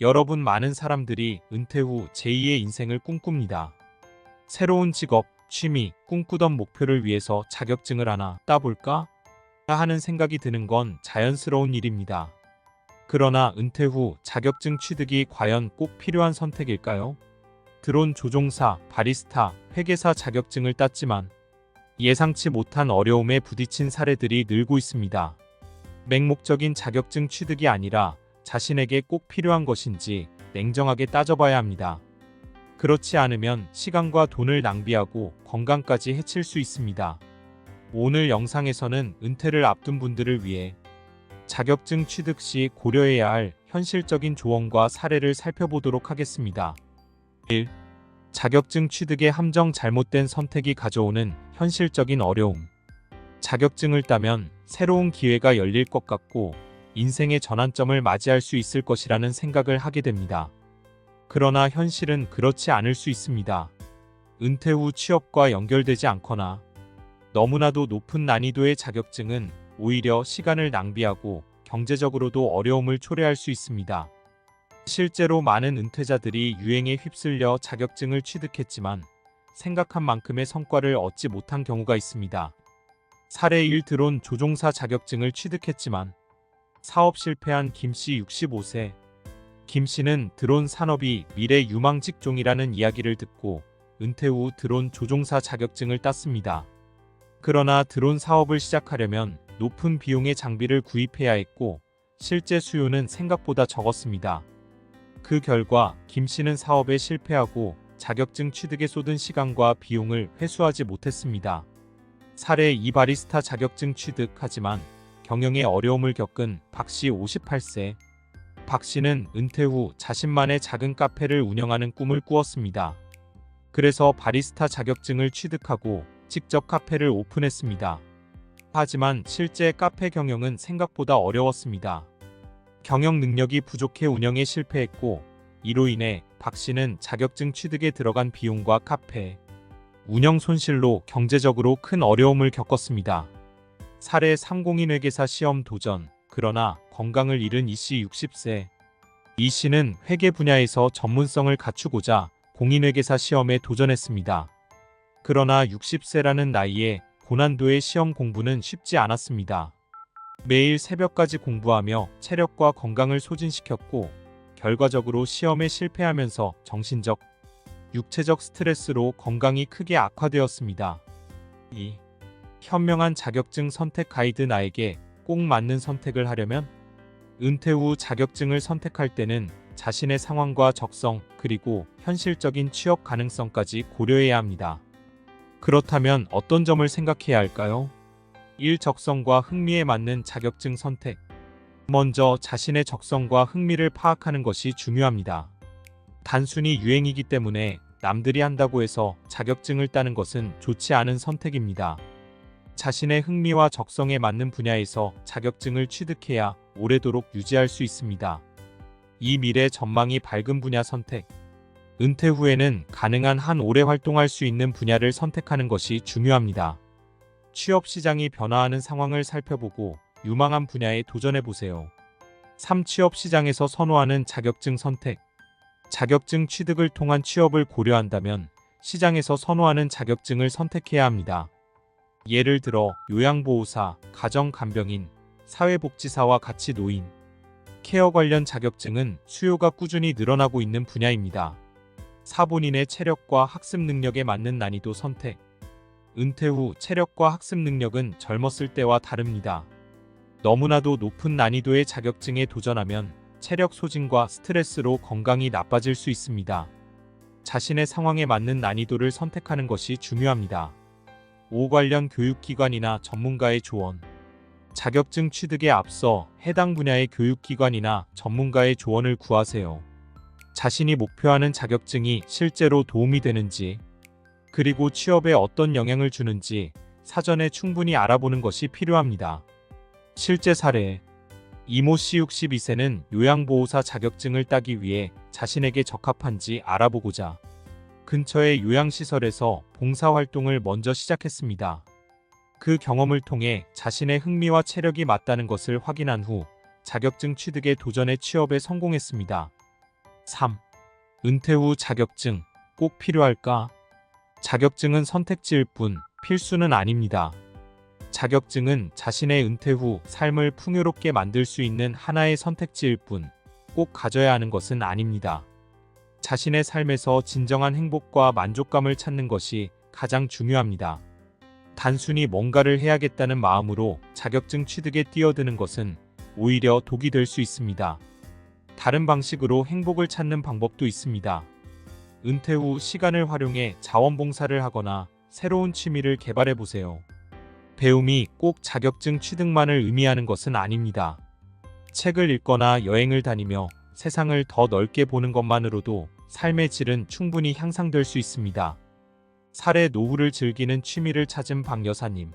여러분, 많은 사람들이 은퇴 후 제2의 인생을 꿈꿉니다. 새로운 직업, 취미, 꿈꾸던 목표를 위해서 자격증을 하나 따볼까 하는 생각이 드는 건 자연스러운 일입니다. 그러나 은퇴 후 자격증 취득이 과연 꼭 필요한 선택일까요? 드론 조종사, 바리스타, 회계사 자격증을 땄지만 예상치 못한 어려움에 부딪힌 사례들이 늘고 있습니다. 맹목적인 자격증 취득이 아니라 자신에게 꼭 필요한 것인지 냉정하게 따져봐야 합니다. 그렇지 않으면 시간과 돈을 낭비하고 건강까지 해칠 수 있습니다. 오늘 영상에서는 은퇴를 앞둔 분들을 위해 자격증 취득 시 고려해야 할 현실적인 조언과 사례를 살펴보도록 하겠습니다. 1. 자격증 취득의 함정. 잘못된 선택이 가져오는 현실적인 어려움. 자격증을 따면 새로운 기회가 열릴 것 같고 인생의 전환점을 맞이할 수 있을 것이라는 생각을 하게 됩니다. 그러나 현실은 그렇지 않을 수 있습니다. 은퇴 후 취업과 연결되지 않거나 너무나도 높은 난이도의 자격증은 오히려 시간을 낭비하고 경제적으로도 어려움을 초래할 수 있습니다. 실제로 많은 은퇴자들이 유행에 휩쓸려 자격증을 취득했지만 생각한 만큼의 성과를 얻지 못한 경우가 있습니다. 사례 1. 드론 조종사 자격증을 취득했지만 사업 실패한 김씨 65세. 김씨는 드론 산업이 미래 유망 직종이라는 이야기를 듣고 은퇴 후 드론 조종사 자격증을 땄습니다. 그러나 드론 사업을 시작하려면 높은 비용의 장비를 구입해야 했고 실제 수요는 생각보다 적었습니다. 그 결과 김씨는 사업에 실패하고 자격증 취득에 쏟은 시간과 비용을 회수하지 못했습니다. 사례 2. 바리스타 자격증 취득하지만 경영에 어려움을 겪은 박씨 58세. 박씨는 은퇴 후 자신만의 작은 카페를 운영하는 꿈을 꾸었습니다. 그래서 바리스타 자격증을 취득하고 직접 카페를 오픈했습니다. 하지만 실제 카페 경영은 생각보다 어려웠습니다. 경영 능력이 부족해 운영에 실패했고 이로 인해 박씨는 자격증 취득에 들어간 비용과 카페 운영 손실로 경제적으로 큰 어려움을 겪었습니다. 사례 3. 공인회계사 시험 도전. 그러나 건강을 잃은 이씨 60세. 이씨는 회계 분야에서 전문성을 갖추고자 공인회계사 시험에 도전했습니다. 그러나 60세라는 나이에 고난도의 시험 공부는 쉽지 않았습니다. 매일 새벽까지 공부하며 체력과 건강을 소진시켰고 결과적으로 시험에 실패하면서 정신적, 육체적 스트레스로 건강이 크게 악화되었습니다. 2. 현명한 자격증 선택 가이드. 나에게 꼭 맞는 선택을 하려면 은퇴 후 자격증을 선택할 때는 자신의 상황과 적성 그리고 현실적인 취업 가능성까지 고려해야 합니다. 그렇다면 어떤 점을 생각해야 할까요? 1. 적성과 흥미에 맞는 자격증 선택. 먼저 자신의 적성과 흥미를 파악하는 것이 중요합니다. 단순히 유행이기 때문에 남들이 한다고 해서 자격증을 따는 것은 좋지 않은 선택입니다. 자신의 흥미와 적성에 맞는 분야에서 자격증을 취득해야 오래도록 유지할 수 있습니다. 2. 미래 전망이 밝은 분야 선택. 은퇴 후에는 가능한 한 오래 활동할 수 있는 분야를 선택하는 것이 중요합니다. 취업 시장이 변화하는 상황을 살펴보고 유망한 분야에 도전해보세요. 3. 취업 시장에서 선호하는 자격증 선택. 자격증 취득을 통한 취업을 고려한다면 시장에서 선호하는 자격증을 선택해야 합니다. 예를 들어 요양보호사, 가정간병인, 사회복지사와 같이 노인, 케어 관련 자격증은 수요가 꾸준히 늘어나고 있는 분야입니다. 4. 본인의 체력과 학습 능력에 맞는 난이도 선택. 은퇴 후 체력과 학습 능력은 젊었을 때와 다릅니다. 너무나도 높은 난이도의 자격증에 도전하면 체력 소진과 스트레스로 건강이 나빠질 수 있습니다. 자신의 상황에 맞는 난이도를 선택하는 것이 중요합니다. 5. 관련 교육기관이나 전문가의 조언. 자격증 취득에 앞서 해당 분야의 교육기관이나 전문가의 조언을 구하세요. 자신이 목표하는 자격증이 실제로 도움이 되는지, 그리고 취업에 어떤 영향을 주는지 사전에 충분히 알아보는 것이 필요합니다. 실제 사례. 이모씨 62세는 요양보호사 자격증을 따기 위해 자신에게 적합한지 알아보고자 근처의 요양시설에서 봉사활동을 먼저 시작했습니다. 그 경험을 통해 자신의 흥미와 체력이 맞다는 것을 확인한 후 자격증 취득에 도전해 취업에 성공했습니다. 3. 은퇴 후 자격증 꼭 필요할까? 자격증은 선택지일 뿐 필수는 아닙니다. 자격증은 자신의 은퇴 후 삶을 풍요롭게 만들 수 있는 하나의 선택지일 뿐 꼭 가져야 하는 것은 아닙니다. 자신의 삶에서 진정한 행복과 만족감을 찾는 것이 가장 중요합니다. 단순히 뭔가를 해야겠다는 마음으로 자격증 취득에 뛰어드는 것은 오히려 독이 될 수 있습니다. 다른 방식으로 행복을 찾는 방법도 있습니다. 은퇴 후 시간을 활용해 자원봉사를 하거나 새로운 취미를 개발해 보세요. 배움이 꼭 자격증 취득만을 의미하는 것은 아닙니다. 책을 읽거나 여행을 다니며 세상을 더 넓게 보는 것만으로도 삶의 질은 충분히 향상될 수 있습니다. 살의 노후를 즐기는 취미를 찾은 박 여사님.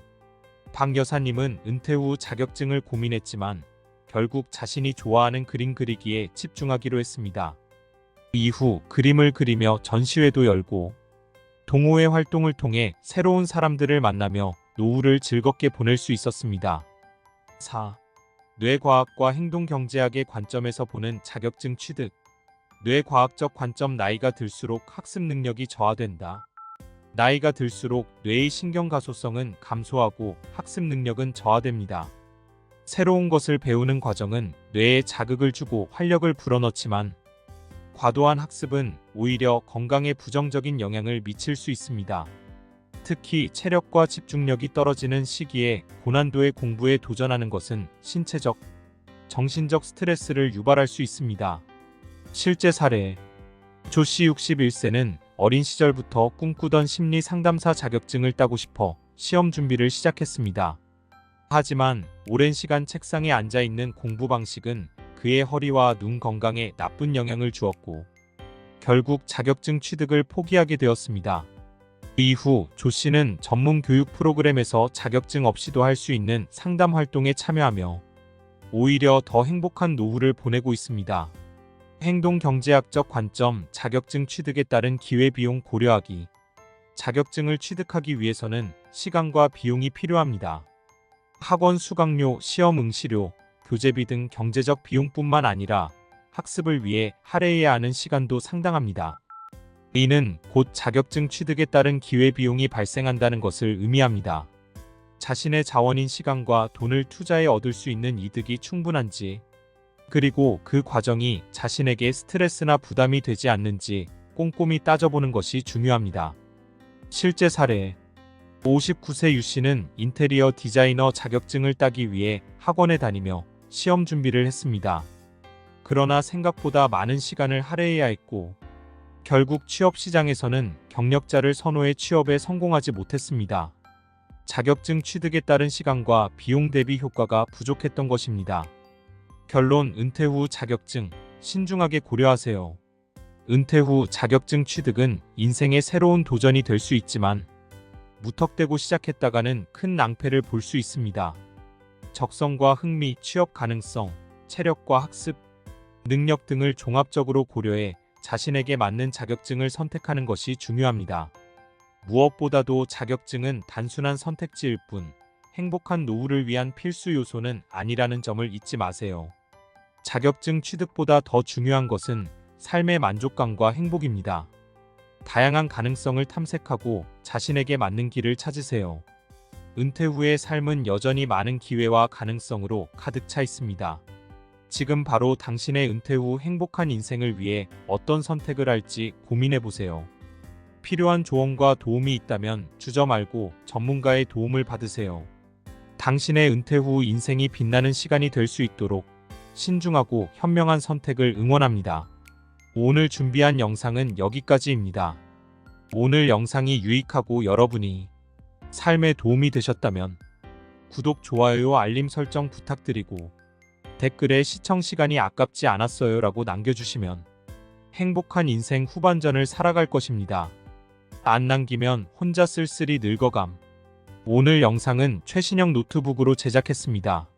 박 여사님은 은퇴 후 자격증을 고민했지만 결국 자신이 좋아하는 그림 그리기에 집중하기로 했습니다. 이후 그림을 그리며 전시회도 열고 동호회 활동을 통해 새로운 사람들을 만나며 노후를 즐겁게 보낼 수 있었습니다. 4. 뇌과학과 행동경제학의 관점에서 보는 자격증 취득. 뇌과학적 관점. 나이가 들수록 학습 능력이 저하된다. 나이가 들수록 뇌의 신경가소성은 감소하고 학습 능력은 저하됩니다. 새로운 것을 배우는 과정은 뇌에 자극을 주고 활력을 불어넣지만 과도한 학습은 오히려 건강에 부정적인 영향을 미칠 수 있습니다. 특히 체력과 집중력이 떨어지는 시기에 고난도의 공부에 도전하는 것은 신체적, 정신적 스트레스를 유발할 수 있습니다. 실제 사례. 조씨 61세는 어린 시절부터 꿈꾸던 심리 상담사 자격증을 따고 싶어 시험 준비를 시작했습니다. 하지만 오랜 시간 책상에 앉아 있는 공부 방식은 그의 허리와 눈 건강에 나쁜 영향을 주었고 결국 자격증 취득을 포기하게 되었습니다. 이후 조 씨는 전문 교육 프로그램에서 자격증 없이도 할 수 있는 상담 활동에 참여하며 오히려 더 행복한 노후를 보내고 있습니다. 행동경제학적 관점. 자격증 취득에 따른 기회비용 고려하기. 자격증을 취득하기 위해서는 시간과 비용이 필요합니다. 학원 수강료, 시험 응시료, 교재비 등 경제적 비용뿐만 아니라 학습을 위해 할애해야 하는 시간도 상당합니다. 이는 곧 자격증 취득에 따른 기회비용이 발생한다는 것을 의미합니다. 자신의 자원인 시간과 돈을 투자해 얻을 수 있는 이득이 충분한지, 그리고 그 과정이 자신에게 스트레스나 부담이 되지 않는지 꼼꼼히 따져보는 것이 중요합니다. 실제 사례. 59세 유 씨는 인테리어 디자이너 자격증을 따기 위해 학원에 다니며 시험 준비를 했습니다. 그러나 생각보다 많은 시간을 할애해야 했고 결국 취업 시장에서는 경력자를 선호해 취업에 성공하지 못했습니다. 자격증 취득에 따른 시간과 비용 대비 효과가 부족했던 것입니다. 결론. 은퇴 후 자격증 신중하게 고려하세요. 은퇴 후 자격증 취득은 인생의 새로운 도전이 될 수 있지만 무턱대고 시작했다가는 큰 낭패를 볼 수 있습니다. 적성과 흥미, 취업 가능성, 체력과 학습, 능력 등을 종합적으로 고려해 자신에게 맞는 자격증을 선택하는 것이 중요합니다. 무엇보다도 자격증은 단순한 선택지일 뿐 행복한 노후를 위한 필수 요소는 아니라는 점을 잊지 마세요. 자격증 취득보다 더 중요한 것은 삶의 만족감과 행복입니다. 다양한 가능성을 탐색하고 자신에게 맞는 길을 찾으세요. 은퇴 후의 삶은 여전히 많은 기회와 가능성으로 가득 차 있습니다. 지금 바로 당신의 은퇴 후 행복한 인생을 위해 어떤 선택을 할지 고민해 보세요. 필요한 조언과 도움이 있다면 주저 말고 전문가의 도움을 받으세요. 당신의 은퇴 후 인생이 빛나는 시간이 될 수 있도록 신중하고 현명한 선택을 응원합니다. 오늘 준비한 영상은 여기까지입니다. 오늘 영상이 유익하고 여러분이 삶에 도움이 되셨다면 구독, 좋아요, 알림 설정 부탁드리고 댓글에 시청 시간이 아깝지 않았어요 라고 남겨주시면 행복한 인생 후반전을 살아갈 것입니다. 안 남기면 혼자 쓸쓸히 늙어감. 오늘 영상은 최신형 노트북으로 제작했습니다.